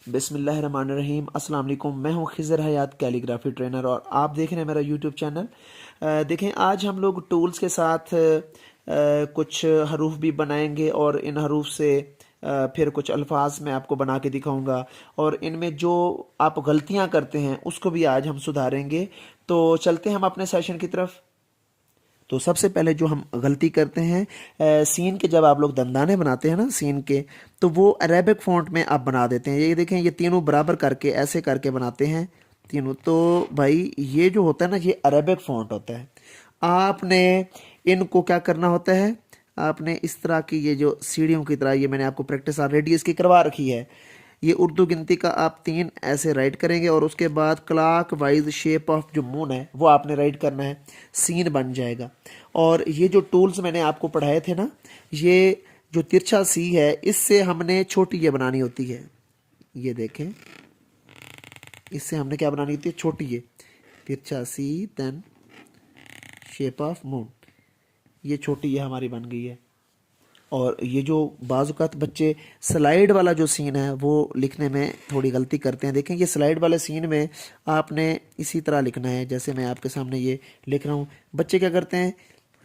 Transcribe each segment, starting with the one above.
बिस्मिल्लाहिर्रहमानिर्रहीम। अस्सलाम वालेकुम। मैं हूं खिज़र हयात कैलीग्राफी ट्रेनर और आप देख रहे हैं मेरा यूट्यूब चैनल। देखें, आज हम लोग टूल्स के साथ कुछ हरूफ भी बनाएंगे और इन हरूफ से फिर कुछ अल्फाज मैं आपको बना के दिखाऊंगा और इनमें जो आप गलतियां करते हैं उसको भी आज हम सुधारेंगे। तो चलते हैं हम अपने सेशन की तरफ। तो सबसे पहले जो हम गलती करते हैं, सीन के जब आप लोग दंदाने बनाते हैं ना सीन के, तो वो अरेबिक फ़ॉन्ट में आप बना देते हैं। ये देखें, ये तीनों बराबर करके ऐसे करके बनाते हैं तीनों। तो भाई ये जो होता है ना, ये अरेबिक फ़ॉन्ट होता है। आपने इनको क्या करना होता है, आपने इस तरह की ये जो सीढ़ियों की तरह, ये मैंने आपको प्रैक्टिस ऑलरेडी इसकी करवा रखी है। ये उर्दू गिनती का आप 3 ऐसे राइट करेंगे और उसके बाद क्लॉक वाइज शेप ऑफ जो मून है वो आपने राइट करना है, सीन बन जाएगा। और ये जो टूल्स मैंने आपको पढ़ाए थे ना, ये जो तिरछा सी है इससे हमने छोटी ये बनानी होती है। ये देखें, इससे हमने क्या बनानी होती है, छोटी ये तिरछा सी, देन शेप ऑफ मून, ये छोटी ये हमारी बन गई है। और ये जो बाज़ बच्चे स्लाइड वाला जो सीन है वो लिखने में थोड़ी गलती करते हैं। देखें, ये स्लाइड वाले सीन में आपने इसी तरह लिखना है जैसे मैं आपके सामने ये लिख रहा हूँ। बच्चे क्या करते हैं,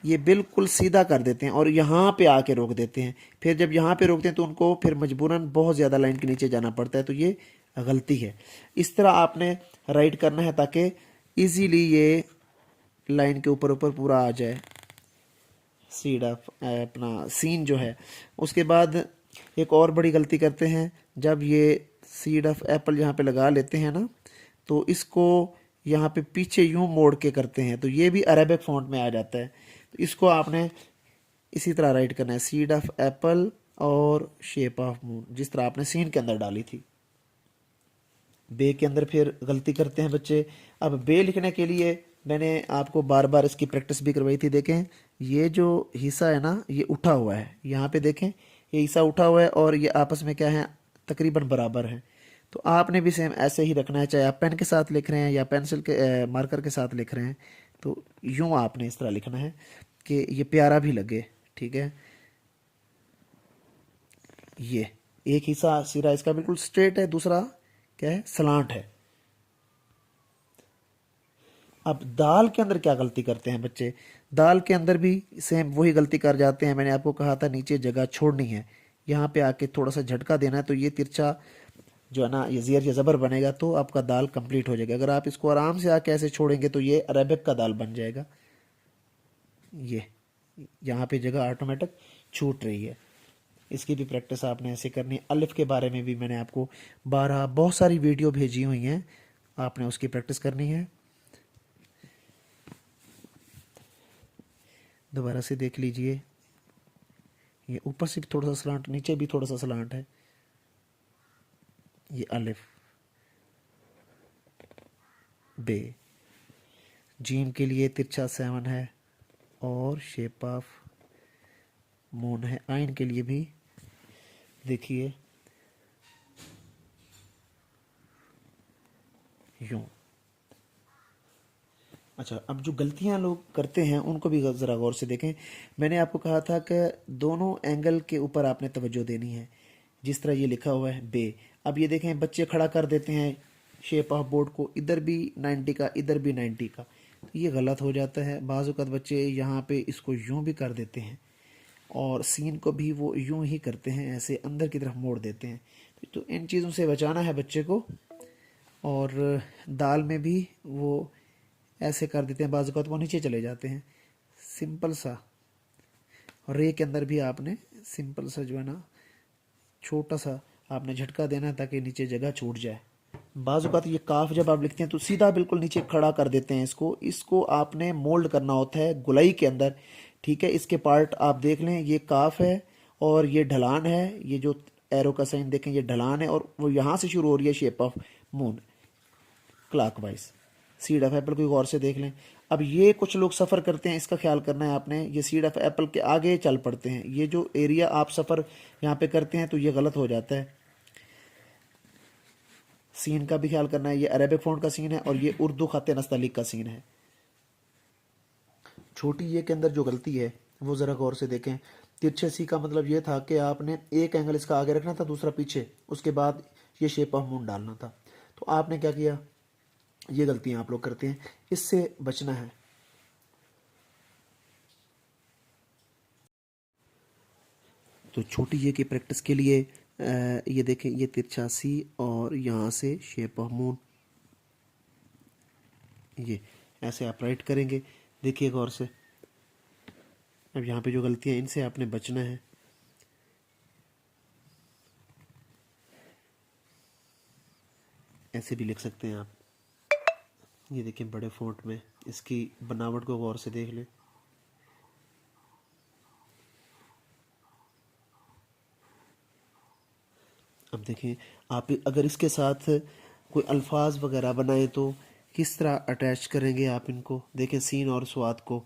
ये बिल्कुल सीधा कर देते हैं और यहाँ पे आके रोक देते हैं। फिर जब यहाँ पे रोकते हैं तो उनको फिर मजबूरन बहुत ज़्यादा लाइन के नीचे जाना पड़ता है। तो ये गलती है। इस तरह आपने राइट करना है ताकि ईजीली ये लाइन के ऊपर ऊपर पूरा आ जाए, सीड ऑफ अपना सीन जो है। उसके बाद एक और बड़ी गलती करते हैं, जब ये सीड ऑफ एप्पल यहाँ पे लगा लेते हैं ना, तो इसको यहाँ पे पीछे यूं मोड़ के करते हैं, तो ये भी अरेबिक फ़ॉन्ट में आ जाता है। तो इसको आपने इसी तरह राइट करना है, सीड ऑफ एप्पल और शेप ऑफ मून, जिस तरह आपने सीन के अंदर डाली थी। बे के अंदर फिर गलती करते हैं बच्चे। अब बे लिखने के लिए मैंने आपको बार बार इसकी प्रैक्टिस भी करवाई थी। देखें, ये जो हिस्सा है ना, ये उठा हुआ है। यहाँ पे देखें, ये हिस्सा उठा हुआ है और ये आपस में क्या है, तकरीबन बराबर है। तो आपने भी सेम ऐसे ही रखना है, चाहे आप पेन के साथ लिख रहे हैं या पेंसिल के मार्कर के साथ लिख रहे हैं। तो यूँ आपने इस तरह लिखना है कि ये प्यारा भी लगे। ठीक है, ये एक हिस्सा सिरा इसका बिल्कुल स्ट्रेट है, दूसरा क्या है, सलांट है। अब दाल के अंदर क्या गलती करते हैं बच्चे, दाल के अंदर भी सेम वही गलती कर जाते हैं। मैंने आपको कहा था नीचे जगह छोड़नी है, यहाँ पे आके थोड़ा सा झटका देना है, तो ये तिरछा जो है ना, ये ज़ेर या ज़बर बनेगा, तो आपका दाल कंप्लीट हो जाएगा। अगर आप इसको आराम से आके ऐसे छोड़ेंगे तो ये अरेबिक का दाल बन जाएगा। ये यहाँ पे जगह ऑटोमेटिक छूट रही है। इसकी भी प्रैक्टिस आपने ऐसे करनी है। अलिफ के बारे में भी मैंने आपको 12 बहुत सारी वीडियो भेजी हुई हैं, आपने उसकी प्रैक्टिस करनी है। दोबारा से देख लीजिए, ये ऊपर से भी थोड़ा सा सलांट, नीचे भी थोड़ा सा सलांट है। ये अलिफ, बे, जीम के लिए तिरछा 7 है और शेप ऑफ मून है। आइन के लिए भी देखिए यूं। अच्छा, अब जो गलतियां लोग करते हैं उनको भी ज़रा गौर से देखें। मैंने आपको कहा था कि दोनों एंगल के ऊपर आपने तवज्जो देनी है, जिस तरह ये लिखा हुआ है बे। अब ये देखें, बच्चे खड़ा कर देते हैं शेप ऑफ बोर्ड को, इधर भी 90 का, इधर भी 90 का, तो ये गलत हो जाता है। बाज़ औक़ात बच्चे यहाँ पे इसको यूं भी कर देते हैं और सीन को भी वो यूं ही करते हैं, ऐसे अंदर की तरफ मोड़ देते हैं। तो इन चीज़ों से बचाना है बच्चे को। और दाल में भी वो ऐसे कर देते हैं, बाज़ औक़ात वो नीचे चले जाते हैं। सिंपल सा, और रे के अंदर भी आपने सिंपल सा जो है ना, छोटा सा आपने झटका देना है ताकि नीचे जगह छूट जाए। बाज़ औक़ात ये काफ जब आप लिखते हैं तो सीधा बिल्कुल नीचे खड़ा कर देते हैं इसको आपने मोल्ड करना होता है गुलाई के अंदर। ठीक है, इसके पार्ट आप देख लें, ये काफ है और ये ढलान है। ये जो एरो का साइन देखें, ये ढलान है और वो यहाँ से शुरू हो रही है shape of moon clockwise. Seed of Apple को गौर से देख लें। अब ये कुछ लोग सफ़र करते हैं, इसका ख्याल करना है आपने। ये सीड ऑफ एप्पल के आगे चल पड़ते हैं, ये जो एरिया आप सफ़र यहाँ पे करते हैं तो ये गलत हो जाता है। सीन का भी ख्याल करना है, ये अरेबिक फ़ॉन्ट का सीन है और ये उर्दू ख़त नस्तलीक का सीन है। छोटी ये के अंदर जो गलती है वो ज़रा गौर से देखें। तिरछे सी का मतलब ये था कि आपने एक एंगल इसका आगे रखना था, दूसरा पीछे, उसके बाद ये शेप ऑफ मून डालना था। तो आपने क्या किया, ये गलतियां आप लोग करते हैं, इससे बचना है। तो छोटी ये की प्रैक्टिस के लिए ये देखें, ये तिरछा सी और यहाँ से शेप ऑफ मून, ये ऐसे आप राइट करेंगे। देखिए गौर से, अब यहाँ पे जो गलतियाँ, इनसे आपने बचना है। ऐसे भी लिख सकते हैं आप। ये देखिए बड़े फ़ॉन्ट में, इसकी बनावट को गौर से देख लें। अब देखें, आप अगर इसके साथ कोई अल्फाज वगैरह बनाए तो किस तरह अटैच करेंगे आप इनको। देखें सीन और स्वाद को,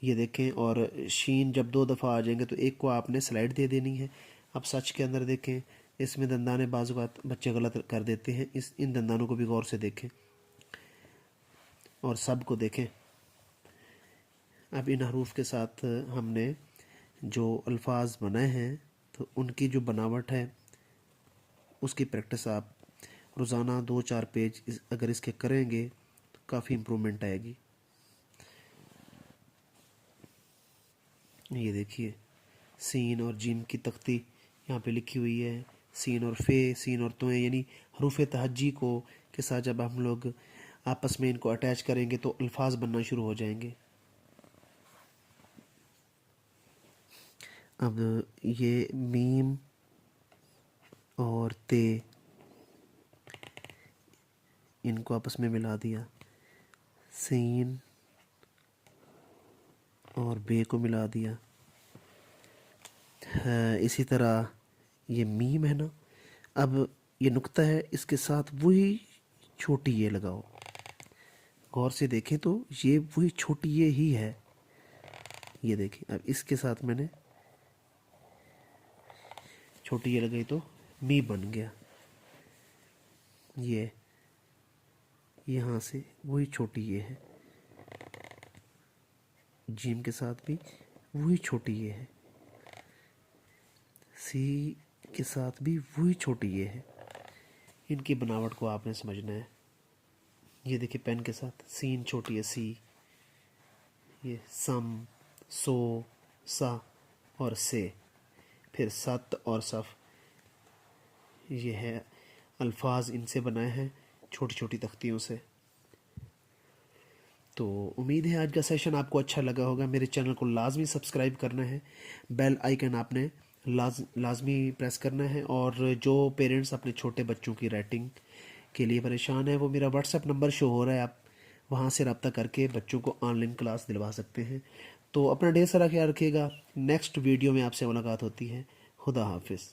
ये देखें, और शीन जब 2 दफ़ा आ जाएंगे तो एक को आपने स्लाइड दे देनी है। अब सच के अंदर देखें, इसमें दंदाने बाज़ बात बच्चे गलत कर देते हैं, इन दंदानों को भी गौर से देखें और सब को देखें। अब इन हरूफ के साथ हमने जो अल्फाज बनाए हैं तो उनकी जो बनावट है उसकी प्रैक्टिस आप रोज़ाना 2-4 पेज अगर इसके करेंगे तो काफ़ी इम्प्रूवमेंट आएगी। ये देखिए सीन और जीम की तख्ती यहाँ पे लिखी हुई है, सीन और फे, सीन और तोएं, यानी हरूफ तहज्जी को के साथ जब हम लोग आपस में इनको अटैच करेंगे तो अल्फाज बनना शुरू हो जाएंगे। अब ये मीम और ते, इनको आपस में मिला दिया, सीन और बे को मिला दिया। इसी तरह ये मीम है ना, अब ये नुक्ता है, इसके साथ वही छोटी ये लगाओ। गौर से देखें तो ये वही छोटी ये ही है। ये देखें, अब इसके साथ मैंने छोटी ये लगाई तो मी बन गया। ये यहाँ से वही छोटी ये है, जीम के साथ भी वही छोटी ये है, सी के साथ भी वही छोटी ये है। इनकी बनावट को आपने समझना है। ये देखिए पेन के साथ सीन छोटी है सी, ये सम, सो, सा और से, फिर सत और सफ, ये है अल्फाज इनसे बनाए हैं छोटी छोटी तख्तियों से। तो उम्मीद है आज का सेशन आपको अच्छा लगा होगा। मेरे चैनल को लाजमी सब्सक्राइब करना है, बेल आइकन आपने लाजमी प्रेस करना है, और जो पेरेंट्स अपने छोटे बच्चों की राइटिंग के लिए परेशान है वो मेरा व्हाट्सएप नंबर शो हो रहा है, आप वहाँ से रब्ता करके बच्चों को ऑनलाइन क्लास दिलवा सकते हैं। तो अपना ढेर सारा ख्याल रखिएगा। नेक्स्ट वीडियो में आपसे मुलाकात होती है। खुदा हाफिज़।